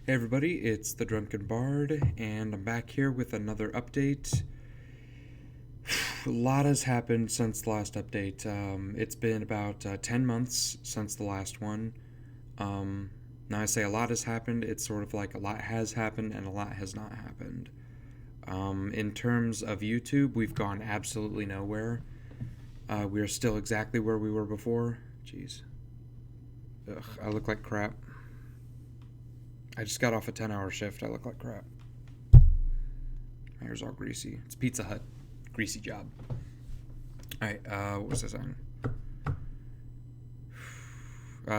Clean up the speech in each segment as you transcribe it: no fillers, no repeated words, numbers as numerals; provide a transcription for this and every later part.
Hey everybody, it's the Drunken Bard, and I'm back here with another update. A lot has happened since the last update. It's been about 10 months since the last one. Um, Now, I say a lot has happened, it's sort of like a lot has happened and a lot has not happened. In terms of YouTube, we've gone absolutely nowhere. We are still exactly where we were before. Jeez. Ugh, I look like crap. I just got off a 10-hour shift. I look like crap. My hair's all greasy. It's Pizza Hut. Greasy job. Alright, what was I saying?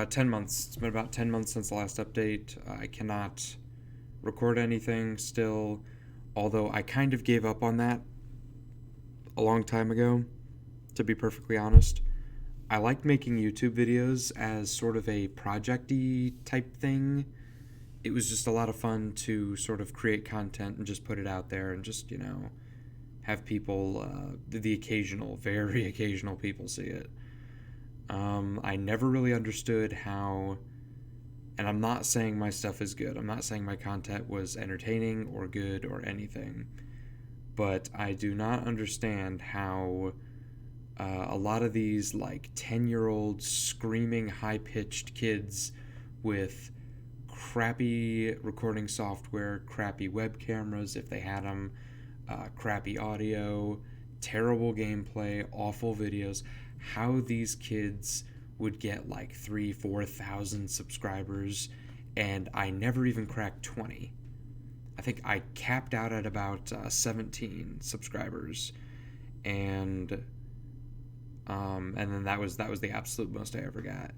10 months. It's been about 10 months since the last update. I cannot record anything still, although I kind of gave up on that a long time ago, to be perfectly honest. I liked making YouTube videos as sort of a project-y type thing. It was just a lot of fun to sort of create content and just put it out there and just, have people, the occasional, very occasional people see it. I never really understood how, and I'm not saying my stuff is good. I'm not saying my content was entertaining or good or anything, but I do not understand how a lot of these like 10-year-old screaming high-pitched kids with crappy recording software, crappy web cameras if they had them, crappy audio, terrible gameplay, awful videos, how these kids would get like 3,000-4,000 subscribers, and I never even cracked 20. I think I capped out at about 17 subscribers, and then that was the absolute most I ever got.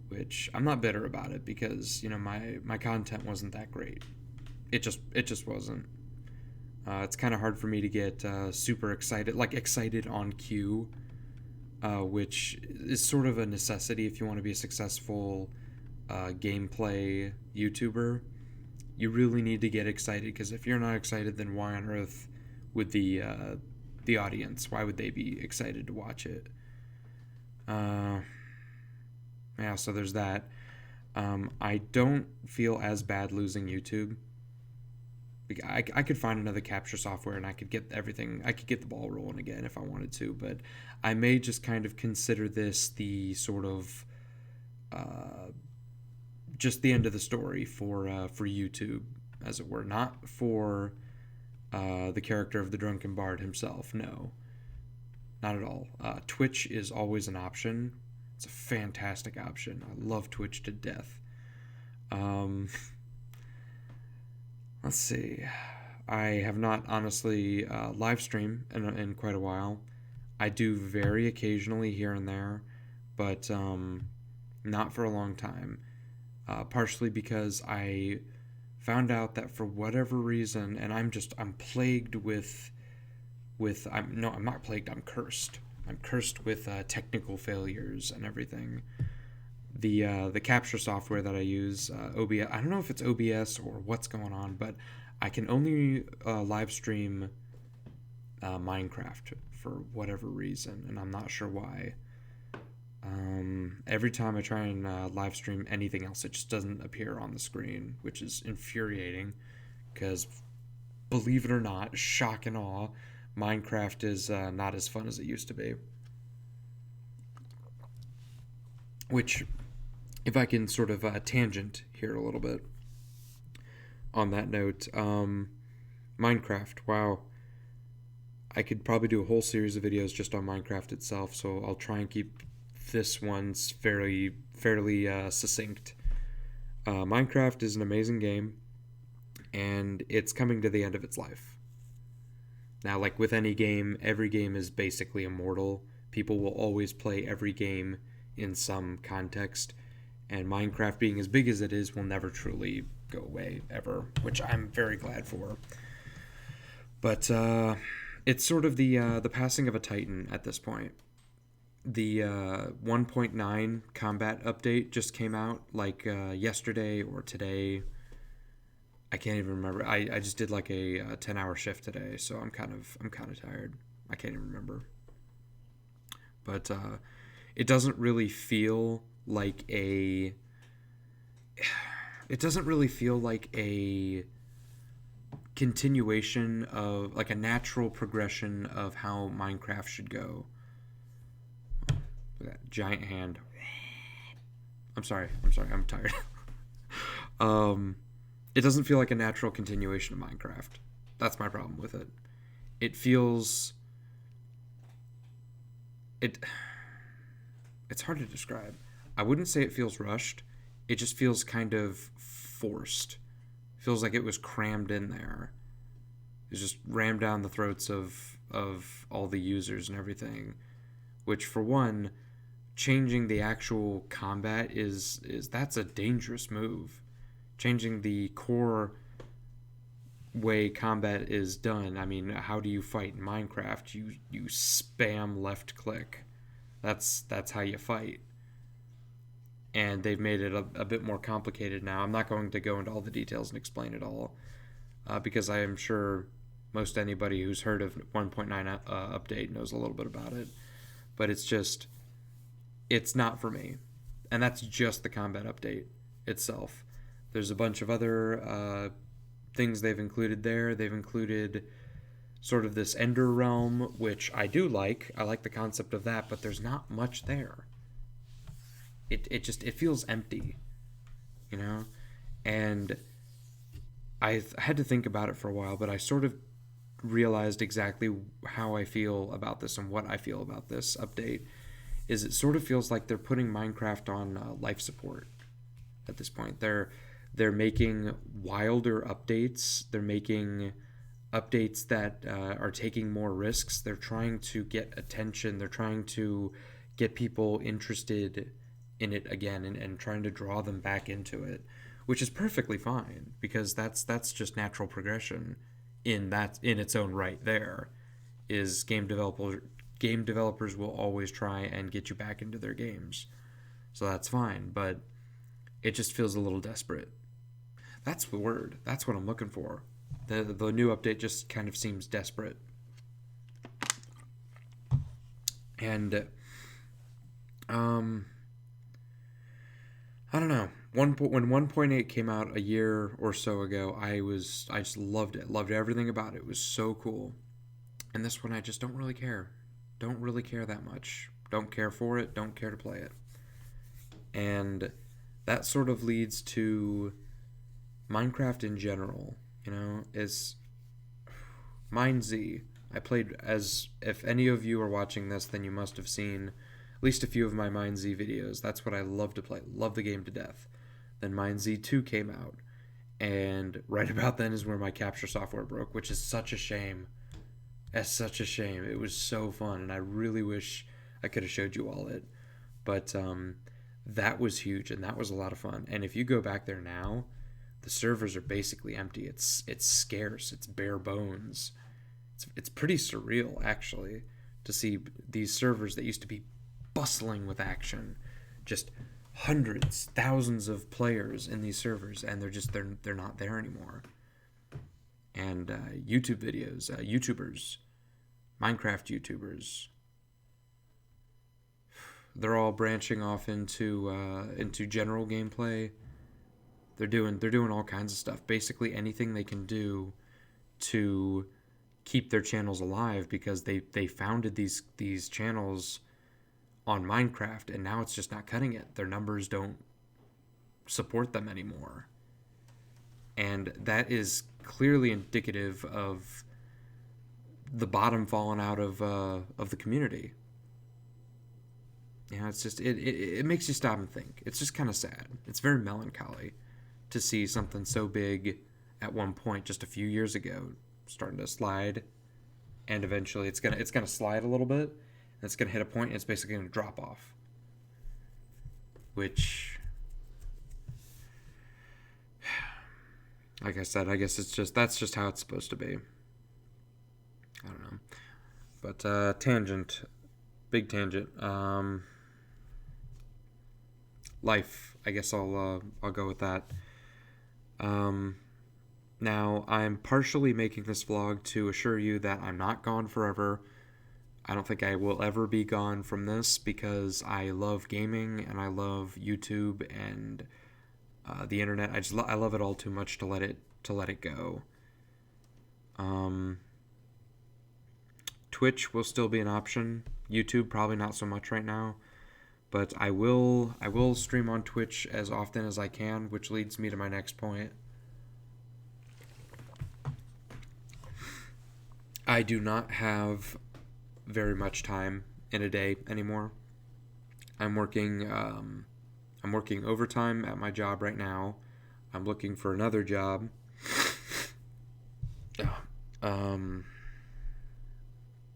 Which I'm not bitter about it because my content wasn't that great. It just wasn't. It's kind of hard for me to get super excited, like excited on cue, which is sort of a necessity if you want to be a successful gameplay YouTuber. You really need to get excited because if you're not excited, then why on earth would the audience? Why would they be excited to watch it? Yeah, so there's that. I don't feel as bad losing YouTube. I could find another capture software and I could get everything. I could get the ball rolling again if I wanted to, but I may just kind of consider this the sort of just the end of the story for YouTube, as it were, not for the character of the Drunken Bard himself. No, not at all. Twitch is always an option. It's a fantastic option. I love Twitch to death. Um, let's see. I have not honestly live stream in quite a while. I do very occasionally here and there, but not for a long time. Partially because I found out that for whatever reason, and I'm plagued with I'm not plagued. I'm cursed. I'm cursed with technical failures and everything. The capture software that I use, OBS. I don't know if it's OBS or what's going on, but I can only live stream Minecraft for whatever reason, and I'm not sure why. Every time I try and live stream anything else, it just doesn't appear on the screen, which is infuriating. Because, believe it or not, shock and awe, Minecraft is not as fun as it used to be. Which, if I can sort of tangent here a little bit on that note, Minecraft, wow. I could probably do a whole series of videos just on Minecraft itself, so I'll try and keep this one's fairly succinct. Minecraft is an amazing game, and it's coming to the end of its life. Now, like with any game, every game is basically immortal. People will always play every game in some context, and Minecraft, being as big as it is, will never truly go away ever, which I'm very glad for. But it's sort of the passing of a titan at this point. The 1.9 combat update just came out like yesterday or today. I can't even remember. I just did like a 10-hour shift today, so I'm kind of tired. I can't even remember. But it doesn't really feel like a it doesn't really feel like a continuation of like a natural progression of how Minecraft should go. Look at that giant hand. I'm tired. um, it doesn't feel like a natural continuation of Minecraft. That's my problem with it. It feels it. It's hard to describe. I wouldn't say it feels rushed. It just feels kind of forced. Feels like it was crammed in there. It's just rammed down the throats of all the users and everything. Which, for one, changing the actual combat is that's a dangerous move. Changing the core way combat is done. I mean, how do you fight in Minecraft? You spam left click. That's how you fight. And they've made it a bit more complicated now. I'm not going to go into all the details and explain it all, because I am sure most anybody who's heard of 1.9 update knows a little bit about it. But it's not for me. And that's just the combat update itself. There's a bunch of other things they've included there. They've included sort of this Ender realm, which I do like. I like the concept of that, but there's not much there. It feels empty, you know? And I had to think about it for a while, but I sort of realized exactly how I feel about this and what I feel about this update. Is it sort of feels like they're putting Minecraft on life support at this point. They're making wilder updates. They're making updates that are taking more risks. They're trying to get attention. They're trying to get people interested in it again, and trying to draw them back into it, which is perfectly fine, because that's just natural progression in its own right. There is game developers will always try and get you back into their games, so that's fine, but it just feels a little desperate. That's the word. That's what I'm looking for. The new update just kind of seems desperate. And I don't know. When 1.8 came out a year or so ago, I just loved it. Loved everything about it. It was so cool. And this one I just don't really care. Don't really care that much. Don't care for it. Don't care to play it. And that sort of leads to Minecraft in general, is MineZ. I played, as if any of you are watching this, then you must have seen at least a few of my MineZ videos. That's what I love to play. Love the game to death. Then MineZ 2 came out, and right about then is where my capture software broke, which is such a shame. That's such a shame. It was so fun, and I really wish I could have showed you all it. But that was huge, and that was a lot of fun. And if you go back there now, the servers are basically empty. It's scarce. It's bare bones. It's pretty surreal, actually, to see these servers that used to be bustling with action, just hundreds, thousands of players in these servers, and they're not there anymore. And YouTube videos, YouTubers, Minecraft YouTubers, they're all branching off into general gameplay. They're doing all kinds of stuff. Basically anything they can do to keep their channels alive, because they founded these channels on Minecraft, and now it's just not cutting it. Their numbers don't support them anymore. And that is clearly indicative of the bottom falling out of the community. It's just it makes you stop and think. It's just kind of sad. It's very melancholy to see something so big at one point just a few years ago starting to slide, and eventually it's gonna slide a little bit, and it's gonna hit a point, and it's basically gonna drop off. Which, like I said, I guess that's just how it's supposed to be. I don't know. But tangent, big tangent. Life. I guess I'll go with that. Now, I'm partially making this vlog to assure you that I'm not gone forever. I don't think I will ever be gone from this, because I love gaming and I love YouTube, and The internet. I love it all too much to let it go. Um, Twitch will still be an option. YouTube probably not so much right now, but I will stream on Twitch as often as I can, which leads me to my next point. I do not have very much time in a day anymore. I'm working I'm working overtime at my job right now. I'm looking for another job. Um,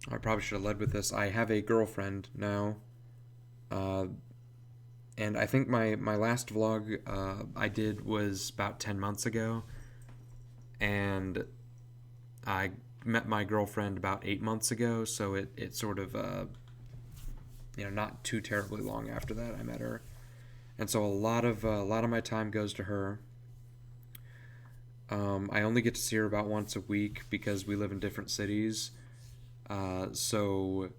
I probably should have led with this. I have a girlfriend now, uh, and I think my last vlog I did was about 10 months ago, and I met my girlfriend about 8 months ago, so it sort of not too terribly long after that I met her, and so a lot of my time goes to her. I only get to see her about once a week because we live in different cities. So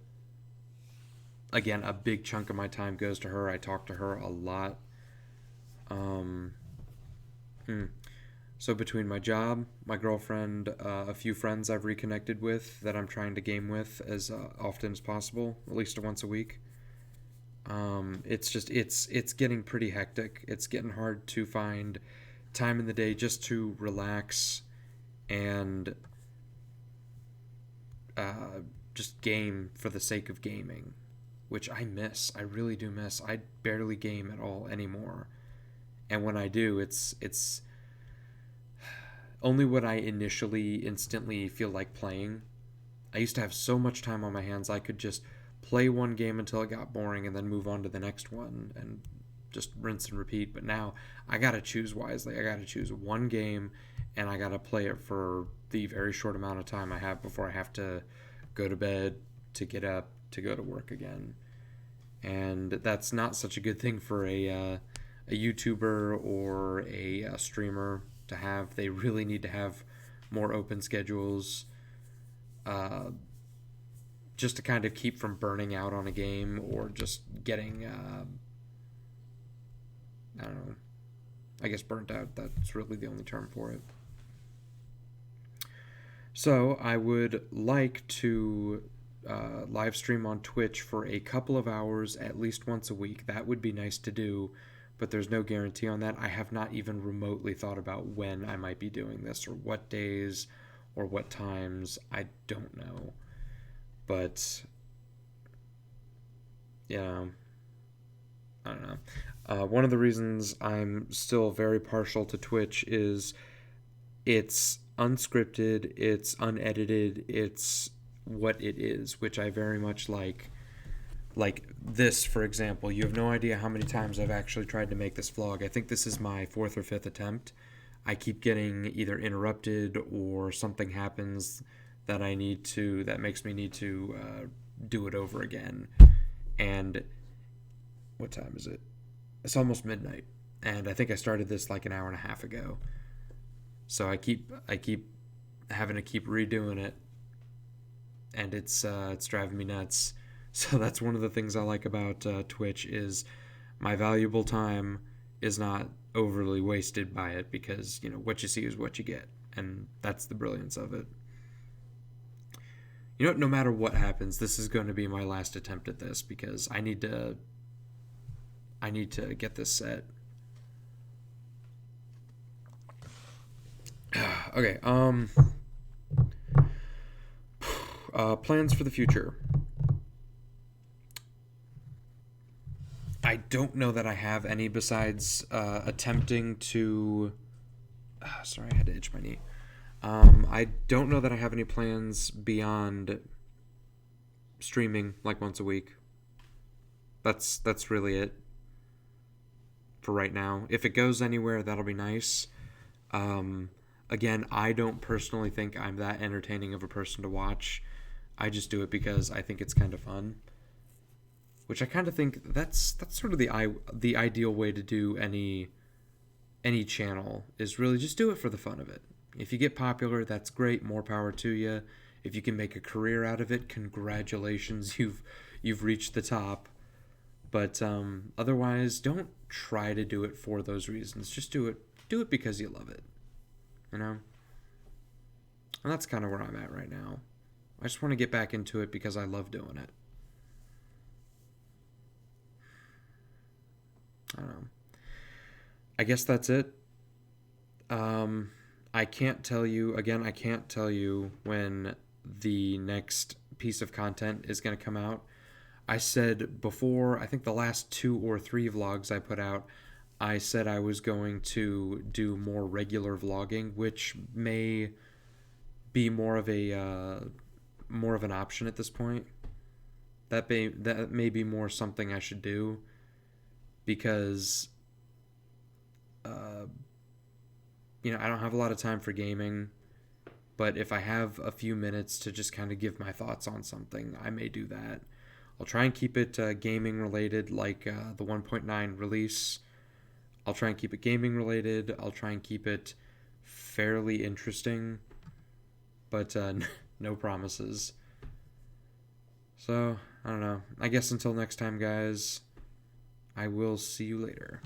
again, a big chunk of my time goes to her. I talk to her a lot. Um, hmm. So between my job, my girlfriend, a few friends I've reconnected with that I'm trying to game with as often as possible, at least once a week. It's getting pretty hectic. It's getting hard to find time in the day just to relax and uh, just game for the sake of gaming, which I miss. I really do miss. I barely game at all anymore, and when I do, it's only when I initially instantly feel like playing. I used to have so much time on my hands I could just play one game until it got boring and then move on to the next one and just rinse and repeat. But now I gotta choose wisely. I gotta choose one game and I gotta play it for the very short amount of time I have before I have to go to bed, to get up, to go to work again. And that's not such a good thing for a YouTuber or a streamer to have. They really need to have more open schedules, uh, just to kind of keep from burning out on a game or just getting, I don't know, I guess burnt out. That's really the only term for it. So I would like to live stream on Twitch for a couple of hours at least once a week. That would be nice to do, but there's no guarantee on that. I have not even remotely thought about when I might be doing this or what days or what times. I don't know. But, yeah, I don't know. One of the reasons I'm still very partial to Twitch is it's unscripted, it's unedited, it's what it is, which I very much like. Like this, for example, you have no idea how many times I've actually tried to make this vlog. I think this is my fourth or fifth attempt. I keep getting either interrupted or something happens that makes me need to do it over again. And what time is it? It's almost midnight, and I think I started this like an hour and a half ago. So I keep having to keep redoing it, and it's driving me nuts. So that's one of the things I like about Twitch is my valuable time is not overly wasted by it because what you see is what you get, and that's the brilliance of it. No matter what happens, this is going to be my last attempt at this because I need to get this set. Okay. Plans for the future. I don't know that I have any besides attempting to. Sorry, I had to itch my knee. I don't know that I have any plans beyond streaming like once a week. That's really it for right now. If it goes anywhere, that'll be nice. Um, Again, I don't personally think I'm that entertaining of a person to watch. I just do it because I think it's kind of fun. Which I kind of think that's sort of the ideal way to do any channel is really just do it for the fun of it. If you get popular, that's great, more power to you. If you can make a career out of it, congratulations, you've reached the top. But otherwise, don't try to do it for those reasons. Just do it. Do it because you love it. You know? And that's kind of where I'm at right now. I just want to get back into it because I love doing it. I don't know. I guess that's it. I can't tell you, again, I can't tell you when the next piece of content is going to come out. I said before, I think the last 2 or 3 vlogs I put out, I said I was going to do more regular vlogging, which may be more of an option at this point. That may be more something I should do because uh, I don't have a lot of time for gaming, but if I have a few minutes to just kind of give my thoughts on something, I may do that. I'll try and keep it gaming related, like the 1.9 release. I'll try and keep it gaming related. I'll try and keep it fairly interesting, but no promises. So, I don't know. I guess until next time, guys, I will see you later.